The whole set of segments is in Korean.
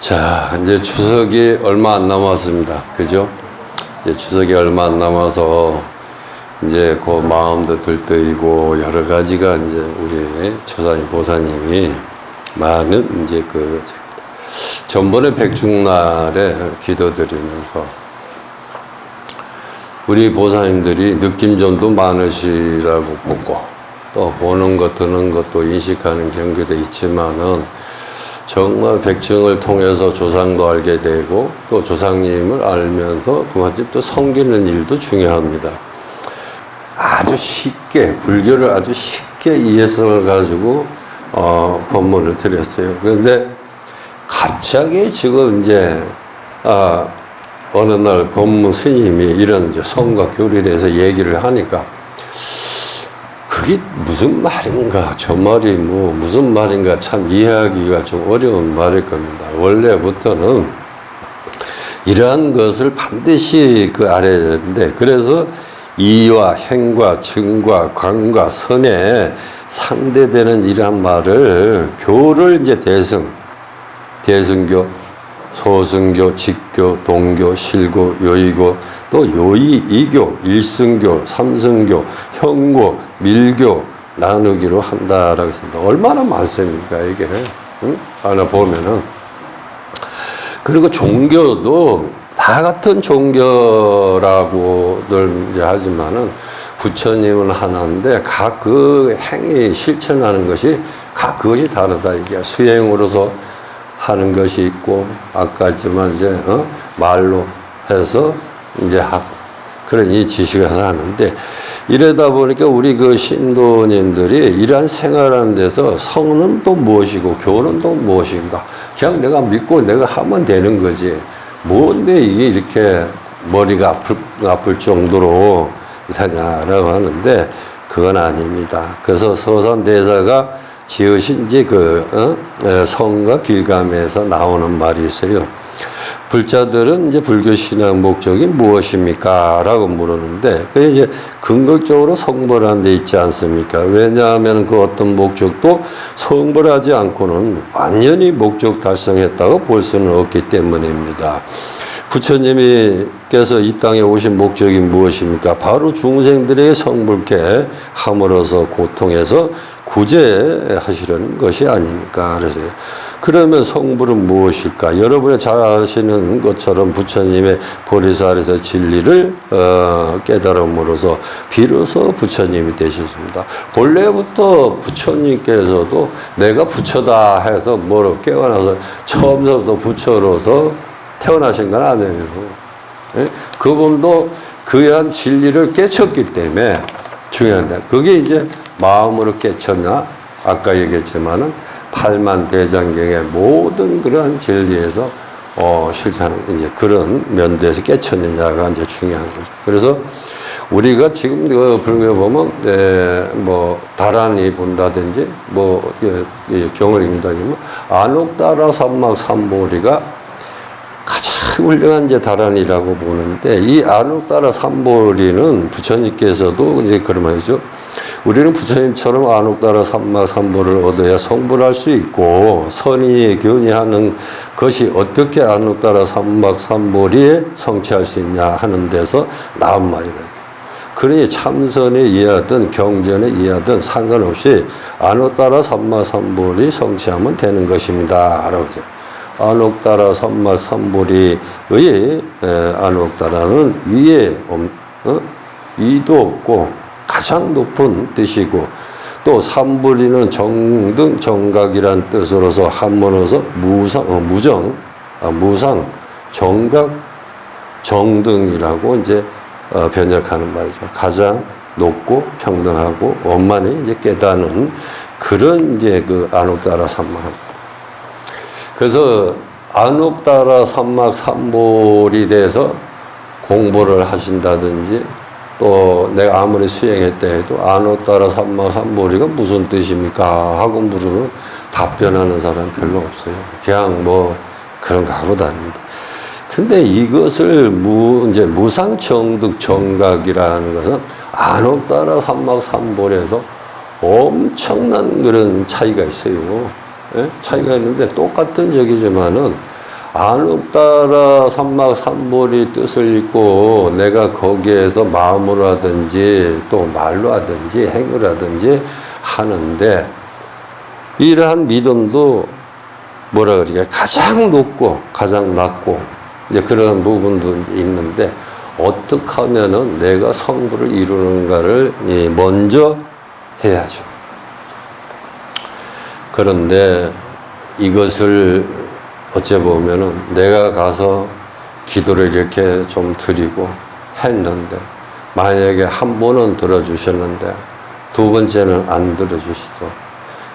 자, 이제 추석이 얼마 안 남았습니다. 그죠? 이제 추석이 얼마 안 남아서 이제 그 마음도 들뜨이고 여러 가지가 이제 우리 조사님 보사님이 많은 이제 그 전번에 백중날에 기도드리면서 우리 보사님들이 느낌점도 많으시라고 보고 또 보는 것, 듣는 것도 인식하는 경계도 있지만은 정말 백증을 통해서 조상도 알게 되고 또 조상님을 알면서 그만큼 또 섬기는 일도 중요합니다. 아주 쉽게 불교를 아주 쉽게 이해성을 가지고 법문을 드렸어요. 그런데 갑자기 지금 이제 어느 날 법문 스님이 이런 이제 성과 교리에 대해서 얘기를 하니까 그게 무슨 말인가, 저 말이 뭐 무슨 말인가 참 이해하기가 좀 어려운 말일 겁니다. 원래부터는 이러한 것을 반드시 알아야 되는데, 그래서 이와 행과 증과 관과 선에 상대되는 이러한 말을 교를 이제 대승교, 소승교, 직교, 동교, 실교, 요의교, 또 요의, 이교, 일승교, 삼승교, 형고, 밀교 나누기로 한다라고 했습니다. 얼마나 많습니까, 이게? 응? 하나 보면은. 그리고 종교도 다 같은 종교라고들 이제 하지만은 부처님은 하나인데 각 그 행위 실천하는 것이 각 그것이 다르다. 이게 수행으로서 하는 것이 있고, 아까 했지만 이제 말로 해서 이제 하고 그런 이 지식을 하는데, 이러다 보니까 우리 그 신도님들이 이러한 생활하는 데서 성은 또 무엇이고 교는 또 무엇인가, 그냥 내가 믿고 내가 하면 되는 거지 뭔데 이게 이렇게 머리가 아플 정도로 하냐라고 하는데 그건 아닙니다. 그래서 서산대사가 지으신 이제 성과 길감에서 나오는 말이 있어요. 불자들은 이제 불교 신앙 목적이 무엇입니까? 라고 물었는데, 그게 이제 근거적으로 성불하는 데 있지 않습니까? 왜냐하면 그 어떤 목적도 성불하지 않고는 완전히 목적 달성했다고 볼 수는 없기 때문입니다. 부처님께서 이 땅에 오신 목적이 무엇입니까? 바로 중생들에게 성불케 함으로써 고통에서 구제하시려는 것이 아닙니까? 그래서 그러면 성불은 무엇일까? 여러분이 잘 아시는 것처럼 부처님의 보리살에서 진리를 깨달음으로써 비로소 부처님이 되셨습니다. 본래부터 부처님께서도 내가 부처다 해서 뭐로 깨어나서 처음부터 부처로서 태어나신 건 아니에요. 그분도 그한 진리를 깨쳤기 때문에 중요한데, 그게 이제 마음으로 깨쳤냐? 아까 얘기했지만은 팔만대장경의 모든 그러한 진리에서 실천하는 이제 그런 면도에서 깨쳤느냐가 이제 중요한 거죠. 그래서 우리가 지금 그 불교에 보면 뭐 다란이 본다든지 뭐 경을 읽는다든지 안옥다라 삼막삼보리가 가장 훌륭한 이제 다란이라고 보는데, 이 안옥다라 삼보리는 부처님께서도 이제 그런 말이죠. 우리는 부처님처럼 안옥다라 삼막삼보를 얻어야 성불할 수 있고, 선의 견의하는 것이 어떻게 안옥다라 삼막삼보리에 성취할 수 있냐 하는 데서 나온 말이다. 그러니 참선에 이해하든 경전에 이해하든 상관없이 안옥다라 삼막삼보리 성취하면 되는 것입니다. 라고 하죠. 안옥다라 삼막삼보리의 안옥다라는 위에 위도 없고 가장 높은 뜻이고, 또 삼불이는 정등 정각이란 뜻으로서 한문어서 무상 정각 정등이라고 이제 번역하는 말이죠. 가장 높고 평등하고 원만히 이제 깨닫는 그런 이제 그 안옥다라 삼막. 그래서 안옥다라 삼막삼볼이 돼서 공부를 하신다든지, 또 내가 아무리 수행했다 해도 안옥다라 삼막삼보리가 무슨 뜻입니까? 하고 물으면 답변하는 사람 별로 없어요. 그냥 뭐 그런가 하고 다닙니다. 근데 이것을 이제 무상정득 정각이라는 것은 안옥다라 삼막삼볼에서 엄청난 그런 차이가 있어요. 예? 차이가 있는데 똑같은 적이지만은 안옥 따라 삼막삼보리 뜻을 잊고 내가 거기에서 마음으로 하든지 또 말로 하든지 행위로 하든지 하는데 이러한 믿음도 뭐라 그러게 가장 높고 가장 낮고 이제 그런 부분도 있는데 어떻게 하면은 내가 성부를 이루는가를 먼저 해야죠. 그런데 이것을 어째 보면은 내가 가서 기도를 이렇게 좀 드리고 했는데 만약에 한 번은 들어주셨는데 두 번째는 안 들어주시죠.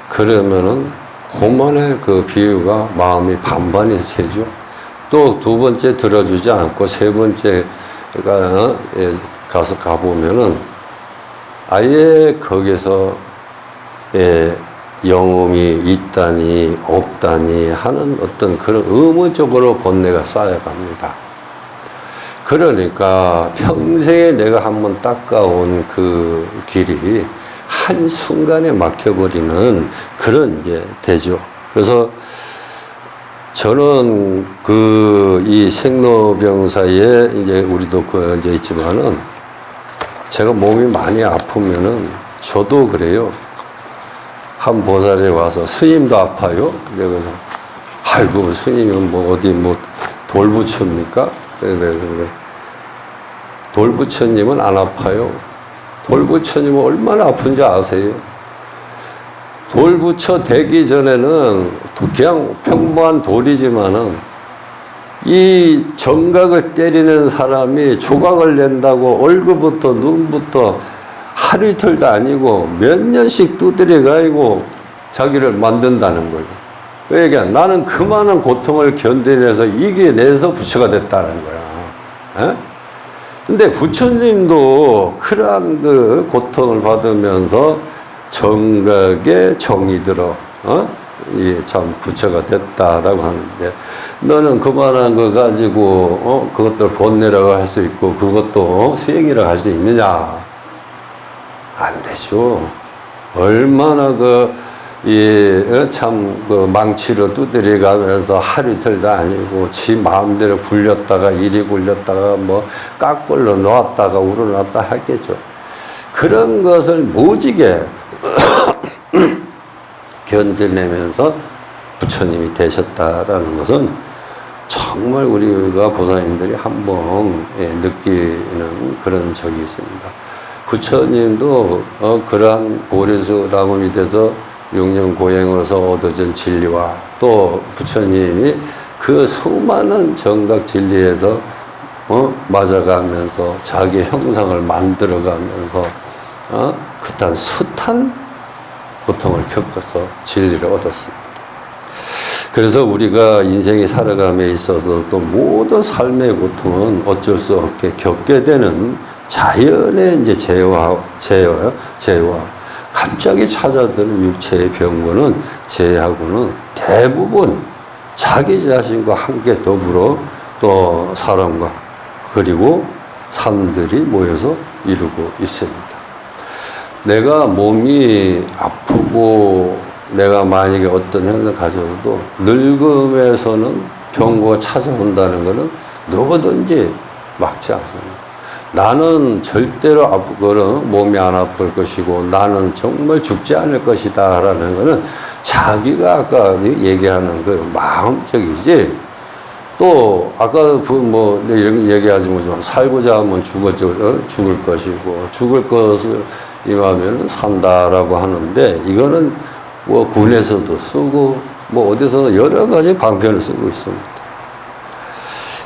그러면은 그만의 그 비유가 마음이 반반이 되죠. 또 두 번째 들어주지 않고 세 번째가 가서 가보면은 아예 거기서 영웅이 있다니 없다니 하는 어떤 그런 의무적으로 번뇌가 쌓여갑니다. 그러니까 평생에 내가 한번 닦아온 그 길이 한순간에 막혀버리는 그런 이제 되죠. 그래서 저는 이 생로병사에 이제 우리도 이제 있지만은 제가 몸이 많이 아프면은 저도 그래요. 한 보살에 와서 스님도 아파요. 그래서 아이고 스님은 뭐 어디 뭐 돌부처입니까? 그래. 돌부처님은 안 아파요. 돌부처님은 얼마나 아픈지 아세요? 돌부처 되기 전에는 그냥 평범한 돌이지만은 이 정각을 때리는 사람이 조각을 낸다고 얼굴부터 눈부터 하루 이틀도 아니고 몇 년씩 두드려가지고 자기를 만든다는 거예요. 그러니까 나는 그 많은 고통을 견뎌내서 이겨내서 부처가 됐다는 거야. 근데 부처님도 그러한 그 고통을 받으면서 정각에 정이 들어, 참 부처가 됐다라고 하는데, 너는 그만한 거 가지고, 그것들 본내라고 할 수 있고, 그것도 수행이라고 할 수 있느냐? 안 되죠. 얼마나 그 망치로 두드려 가면서 하루 이틀도 아니고, 지 마음대로 굴렸다가, 이리 굴렸다가, 뭐, 깍벌로 놓았다가, 우러놨다 했겠죠. 그런 것을 무지개 견뎌내면서 부처님이 되셨다라는 것은 정말 우리가 보살님들이 한번 느끼는 그런 적이 있습니다. 부처님도 그러한 보리수 나무 밑에서 6년 고행으로서 얻어진 진리와 또 부처님이 그 수많은 정각 진리에서 맞아가면서 자기 형상을 만들어가면서 그딴 숱한 고통을 겪어서 진리를 얻었습니다. 그래서 우리가 인생이 살아감에 있어서도 모든 삶의 고통은 어쩔 수 없게 겪게 되는 자연의 이제 재해와 갑자기 찾아드는 육체의 병고는 제하고는 대부분 자기 자신과 함께 더불어 또 사람과 그리고 산들이 모여서 이루고 있습니다. 내가 몸이 아프고 내가 만약에 어떤 형을 가져도 늙음에서는 병고가 찾아온다는 것은 누구든지 막지 않습니다. 나는 절대로 아프거나 몸이 안 아플 것이고 나는 정말 죽지 않을 것이다 라는 것은 자기가 아까 얘기하는 그 마음적이지, 또 아까 뭐 이런 얘기하지 못하지만 살고자 하면 죽을 것이고 죽을 것을 임하면 산다라고 하는데, 이거는 뭐 군에서도 쓰고 뭐 어디서도 여러 가지 방편을 쓰고 있습니다.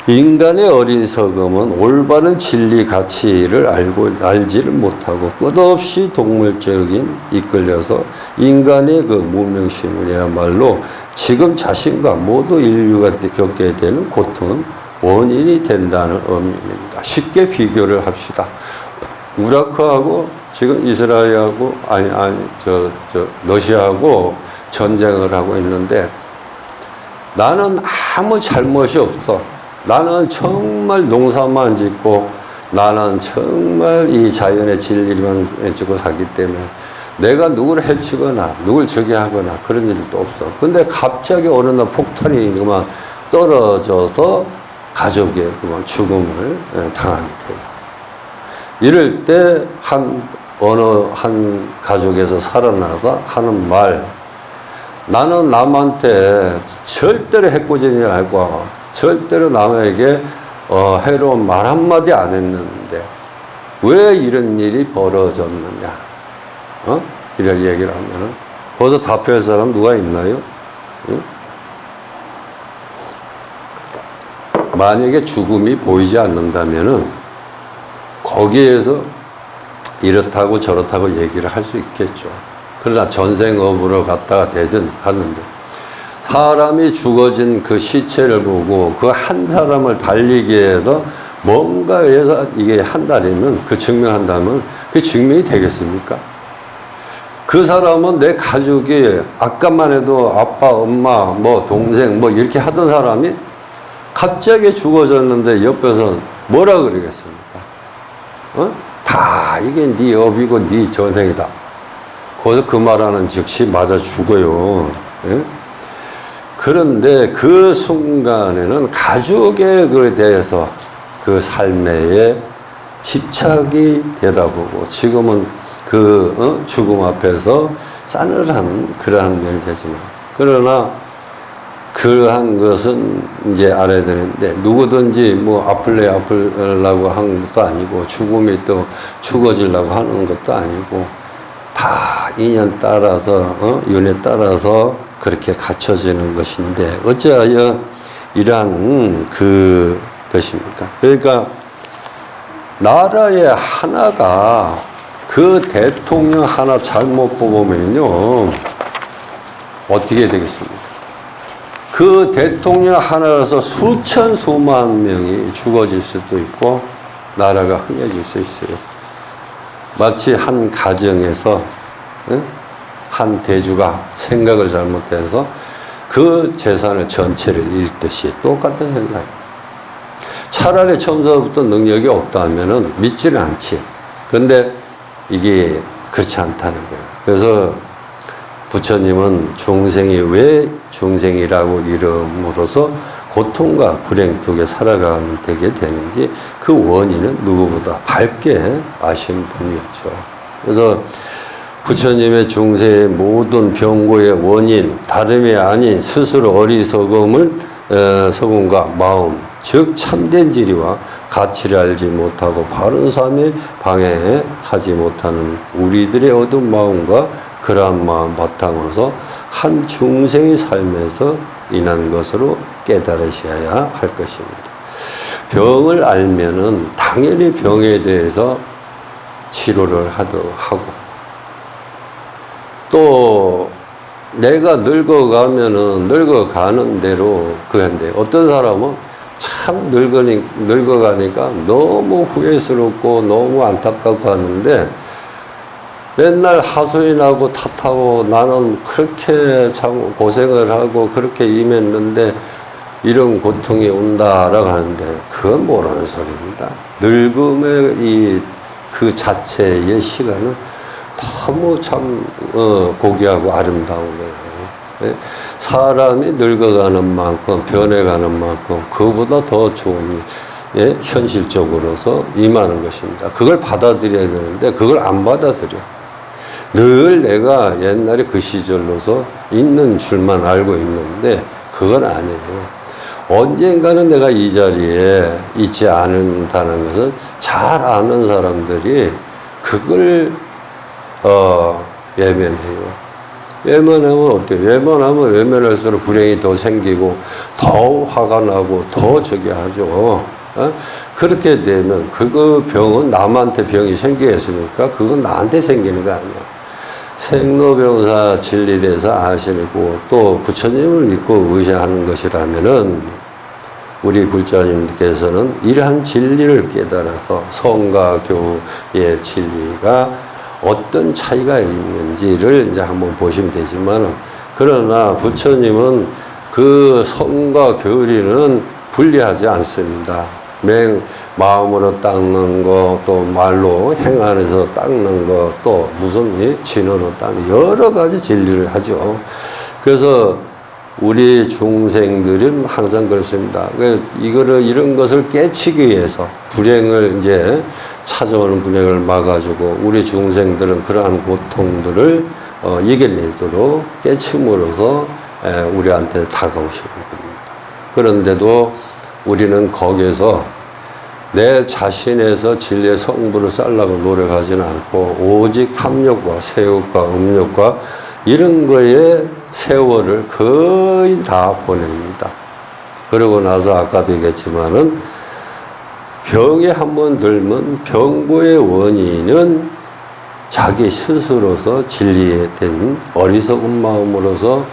인간의 어리석음은 올바른 진리 가치를 알지를 못하고 끝없이 동물적인 이끌려서 인간의 그 무명심이야말로 지금 자신과 모두 인류가 겪게 되는 고통은 원인이 된다는 의미입니다. 쉽게 비교를 합시다. 우라크하고 지금 이스라엘하고 러시아하고 전쟁을 하고 있는데 나는 아무 잘못이 없어. 나는 정말 농사만 짓고 나는 정말 이 자연의 진리만 해주고 살기 때문에 내가 누구를 해치거나 누굴 저기 하거나 그런 일도 없어. 근데 갑자기 어느 날 폭탄이 그만 떨어져서 가족의 그만 죽음을 당하게 돼요. 이럴 때 어느 한 가족에서 살아나서 하는 말, 나는 남한테 절대로 해코지를 할 거야. 절대로 남에게 해로운 말 한마디 안 했는데 왜 이런 일이 벌어졌느냐, 이런 얘기를 하면은 거기서 답할 사람 누가 있나요? 응? 만약에 죽음이 보이지 않는다면은 거기에서 이렇다고 저렇다고 얘기를 할 수 있겠죠. 그러나 전생업으로 갔다가 되든 하는데 사람이 죽어진 그 시체를 보고 그 한 사람을 달리기 위해서 뭔가에서 이게 한다면, 그 증명한다면 그 증명이 되겠습니까? 그 사람은 내 가족이 아까만 해도 아빠, 엄마, 뭐 동생 뭐 이렇게 하던 사람이 갑자기 죽어졌는데 옆에서 뭐라 그러겠습니까? 다 이게 네 업이고 네 전생이다. 거기서 그 말하는 즉시 맞아 죽어요. 예? 그런데 그 순간에는 가족에 그 대해서 그 삶에 집착이 되다 보고 지금은 그 죽음 앞에서 싸늘한 그러한 면이 되지만, 그러나 그러한 것은 이제 알아야 되는데, 누구든지 뭐 아플라고 하는 것도 아니고 죽음이 또 죽어지려고 하는 것도 아니고 다 인연 따라서 윤에 따라서 그렇게 갖춰지는 것인데 어찌하여 이러한 그 것입니까? 그러니까 나라의 하나가 그 대통령 하나 잘못 뽑으면요 어떻게 되겠습니까? 그 대통령 하나라서 수천 수만 명이 죽어질 수도 있고 나라가 흥해질 수 있어요. 마치 한 가정에서 한 대주가 생각을 잘못해서 그 재산을 전체를 잃듯이 똑같은 생각. 차라리 처음부터 능력이 없다면은 믿지는 않지. 근데 이게 그렇지 않다는 거예요. 그래서 부처님은 중생이 왜 중생이라고 이름으로써 고통과 불행 속에 살아가게 되는지 그 원인은 누구보다 밝게 아신 분이었죠. 그래서 부처님의 중생의 모든 병고의 원인 다름이 아닌 스스로 어리석음과 마음, 즉 참된 지리와 가치를 알지 못하고 바른 삶에 방해하지 못하는 우리들의 어두운 마음과 그러한 마음 바탕으로서 한 중생의 삶에서 인한 것으로 깨달으셔야 할 것입니다. 병을 알면은 당연히 병에 대해서 치료를 하고 또 내가 늙어가면은 늙어가는 대로 그한데 어떤 사람은 참 늙어가니까 너무 후회스럽고 너무 안타깝고 하는데 맨날 하소연하고 탓하고 나는 그렇게 참 고생을 하고 그렇게 임했는데 이런 고통이 온다라고 하는데 그건 모르는 소리입니다. 늙음의 그 자체의 시간은 너무 참 고귀하고 아름다운 거예요. 사람이 늙어가는 만큼 변해가는 만큼 그보다 더 좋은 현실적으로서 임하는 것입니다. 그걸 받아들여야 되는데 그걸 안 받아들여. 늘 내가 옛날에 그 시절로서 있는 줄만 알고 있는데 그건 아니에요. 언젠가는 내가 이 자리에 있지 않는다는 것은 잘 아는 사람들이 그걸 외면해요. 외면하면 어때요? 외면할수록 불행이 더 생기고 더 화가 나고 더 저기 하죠. 그렇게 되면 그 병은 남한테 병이 생기겠습니까? 그건 나한테 생기는 거 아니야. 생로병사 진리대에서 아시고 또 부처님을 믿고 의지하는 것이라면은 우리 불자님께서는 이러한 진리를 깨달아서 성과 교의 진리가 어떤 차이가 있는지를 이제 한번 보시면 되지만, 그러나 부처님은 그 성과 교리는 분리하지 않습니다. 마음으로 닦는 거, 또 말로 행안에서 닦는 거, 또 무슨 진언으로 닦는 여러 가지 진리를 하죠. 그래서 우리 중생들은 항상 그렇습니다. 이런 것을 깨치기 위해서 불행을 이제 찾아오는 불행을 막아주고 우리 중생들은 그러한 고통들을 이겨내도록 깨침으로써 우리한테 다가오시는 겁니다. 그런데도 우리는 거기에서 내 자신에서 진리의 성부를 쌓으려고 노력하지는 않고 오직 탐욕과 세욕과 음욕과 이런 거에 세월을 거의 다 보냅니다. 그러고 나서 아까도 얘기했지만은 병에 한번 들면 병고의 원인은 자기 스스로서 진리에 된 어리석은 마음으로서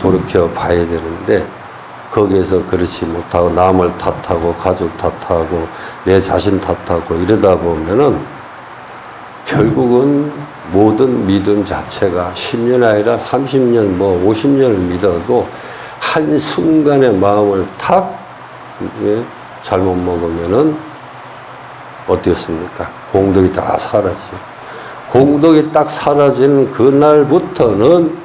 돌이켜 봐야 되는데 거기에서 그렇지 못하고 남을 탓하고 가족 탓하고 내 자신 탓하고 이러다 보면은 결국은 모든 믿음 자체가 10년 아니라 30년 뭐 50년을 믿어도 한순간에 마음을 탁 잘못 먹으면은 어떻겠습니까? 공덕이 다 사라지죠. 공덕이 딱 사라지는 그날부터는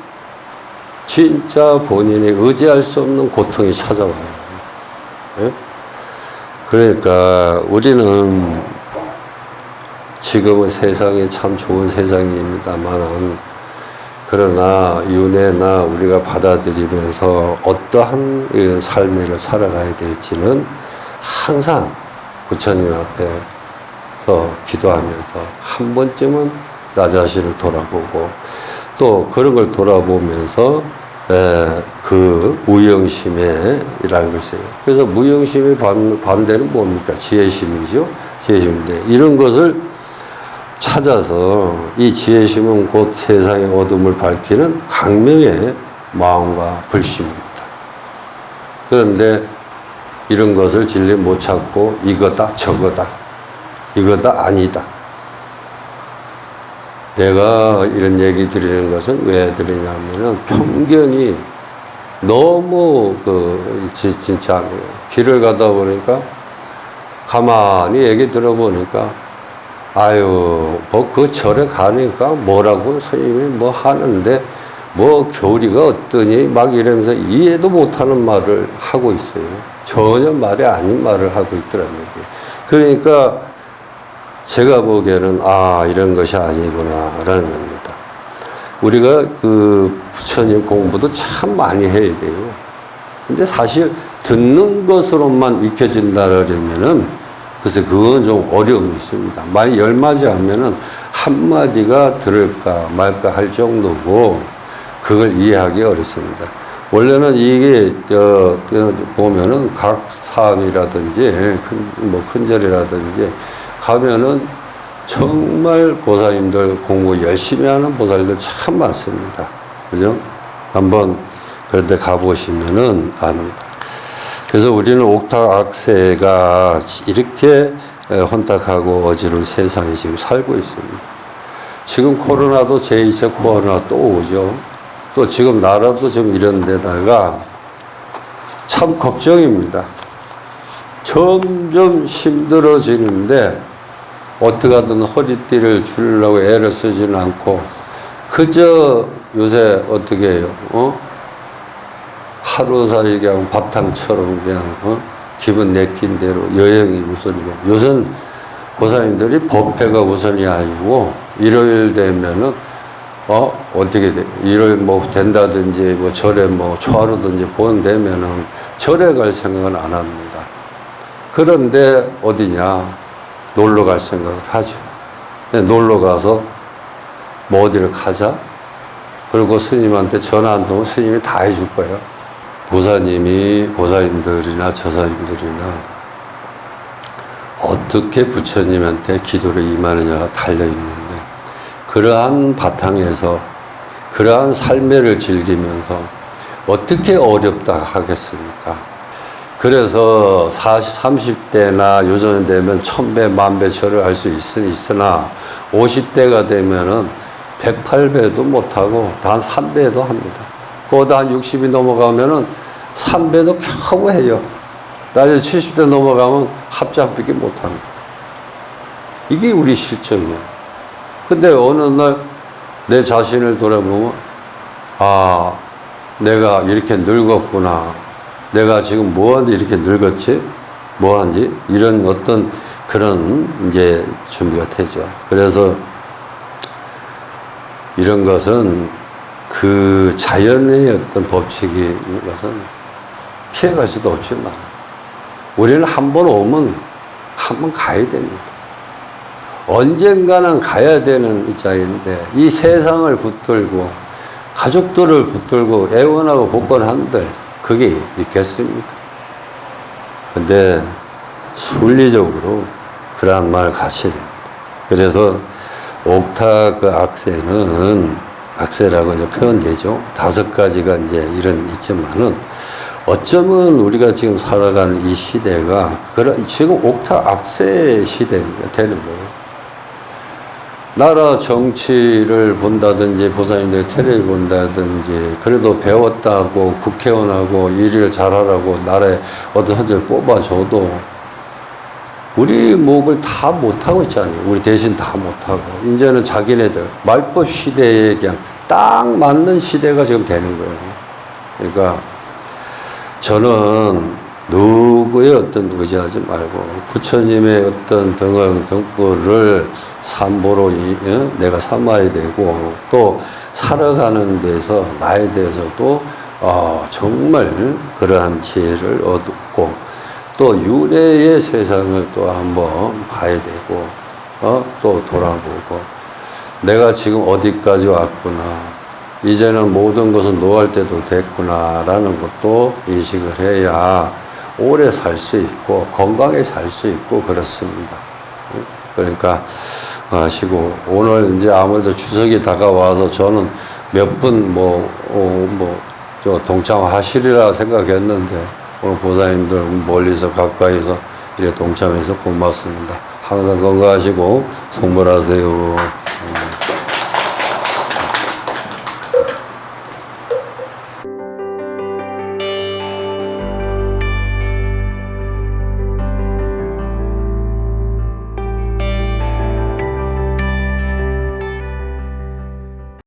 진짜 본인이 의지할 수 없는 고통이 찾아와요. 예? 그러니까 우리는 지금은 세상이 참 좋은 세상입니다만은 그러나 윤회나 우리가 받아들이면서 어떠한 삶을 살아가야 될지는 항상 부처님 앞에서 기도하면서 한 번쯤은 나 자신을 돌아보고 또 그런 걸 돌아보면서 그 무영심이라는 것이에요. 그래서 무영심의 반대는 뭡니까? 지혜심이죠. 지혜심인데 이런 것을 찾아서 이 지혜심은 곧 세상의 어둠을 밝히는 강명의 마음과 불심입니다. 그런데 이런 것을 진리 못 찾고 이거다 저거다 이거다 아니다. 내가 이런 얘기 드리는 것은 왜 드리냐면은 편견이 너무 진짜 길을 가다 보니까 가만히 얘기 들어보니까 아유 뭐 그 절에 가니까 뭐라고 스님이 뭐 하는데 뭐 교리가 어떠니 막 이러면서 이해도 못하는 말을 하고 있어요. 전혀 말이 아닌 말을 하고 있더라는 얘기예요. 그러니까 제가 보기에는 이런 것이 아니구나 라는 겁니다. 우리가 그 부처님 공부도 참 많이 해야 돼요. 근데 사실 듣는 것으로만 익혀진다라면은 글쎄 그건 좀 어려움이 있습니다. 많이 열마지 하면은 한마디가 들을까 말까 할 정도고 그걸 이해하기 어렵습니다. 원래는 이게 보면은 각 사업이라든지 큰 절이라든지 가면은 정말 보살님들 공부 열심히 하는 보살님들 참 많습니다. 그죠? 한번 그런 데 가보시면은 압니다. 그래서 우리는 옥탁악세가 이렇게 혼탁하고 어지러운 세상에 지금 살고 있습니다. 지금 코로나도 제2차 코로나 또 오죠. 또 지금 나라도 좀 이런 데다가 참 걱정입니다. 점점 힘들어지는데 어떻게 하든 허리띠를 줄이려고 애를 쓰지는 않고 그저 요새 어떻게 해요? 하루살이 그냥 바탕처럼 그냥 기분 내킨 대로 여행이 우선이고 요새는 보살님들이 법회가 우선이 아니고 일요일 되면은 어떻게 돼? 일요일 뭐 된다든지 뭐 절에 뭐 초하루든지 본되면은 절에 갈 생각은 안 합니다. 그런데 어디냐? 놀러 갈 생각을 하죠. 놀러 가서 뭐 어디를 가자? 그리고 스님한테 전화 안 되면 스님이 다 해줄 거예요. 보살님들이나 저사님들이나 어떻게 부처님한테 기도를 임하느냐가 달려있는데 그러한 바탕에서 그러한 삶을 즐기면서 어떻게 어렵다 하겠습니까? 그래서 30대나 요즘 되면 1000배, 10,000배 절을 할 수 있으나 50대가 되면은 108배도 못하고 단 3배도 합니다. 그거다 한 60이 넘어가면은 3배도 겨우 해요. 나중에 70대 넘어가면 합작밖에 못합니다. 이게 우리 실정이에요. 근데 어느 날 내 자신을 돌아보면 내가 이렇게 늙었구나. 내가 지금 뭐하는데 이렇게 늙었지? 뭐하는지? 이런 어떤 그런 이제 준비가 되죠. 그래서 이런 것은 그 자연의 어떤 법칙이 것은 피해갈 수도 없지만 우리는 한 번 오면 한 번 가야 됩니다. 언젠가는 가야 되는 입장인데 이 세상을 붙들고 가족들을 붙들고 애원하고 복권한들 그게 있겠습니까? 근데 순리적으로 그러한 말을 가셔야 됩니다. 그래서 옥타그 악세라고 이제 표현되죠. 5가지가 이제 이런 있지만은 어쩌면 우리가 지금 살아가는 이 시대가 지금 옥타 악세 시대가 되는 거예요. 나라 정치를 본다든지 보살님들 텔레비 본다든지 그래도 배웠다고 국회의원하고 일을 잘하라고 나라에 어떤 선수를 뽑아줘도 우리 목을 다 못하고 있잖아요. 우리 대신 다 못하고 이제는 자기네들 말법 시대에 그냥 딱 맞는 시대가 지금 되는 거예요. 그러니까 저는 누구의 어떤 의지하지 말고 부처님의 어떤 등불을 삼보로 내가 삼아야 되고 또 살아가는 데서 나에 대해서도 정말 그러한 지혜를 얻고 또 윤회의 세상을 또 한번 봐야 되고 또 돌아보고 내가 지금 어디까지 왔구나 이제는 모든 것은 노할 때도 됐구나라는 것도 인식을 해야 오래 살 수 있고 건강하게 살 수 있고 그렇습니다. 그러니까 하시고 오늘 이제 아무래도 추석이 다가와서 저는 몇 분 저 동참하시리라 생각했는데 오늘 보살님들 멀리서 가까이서 이렇게 동참해서 고맙습니다. 항상 건강하시고 성불하세요.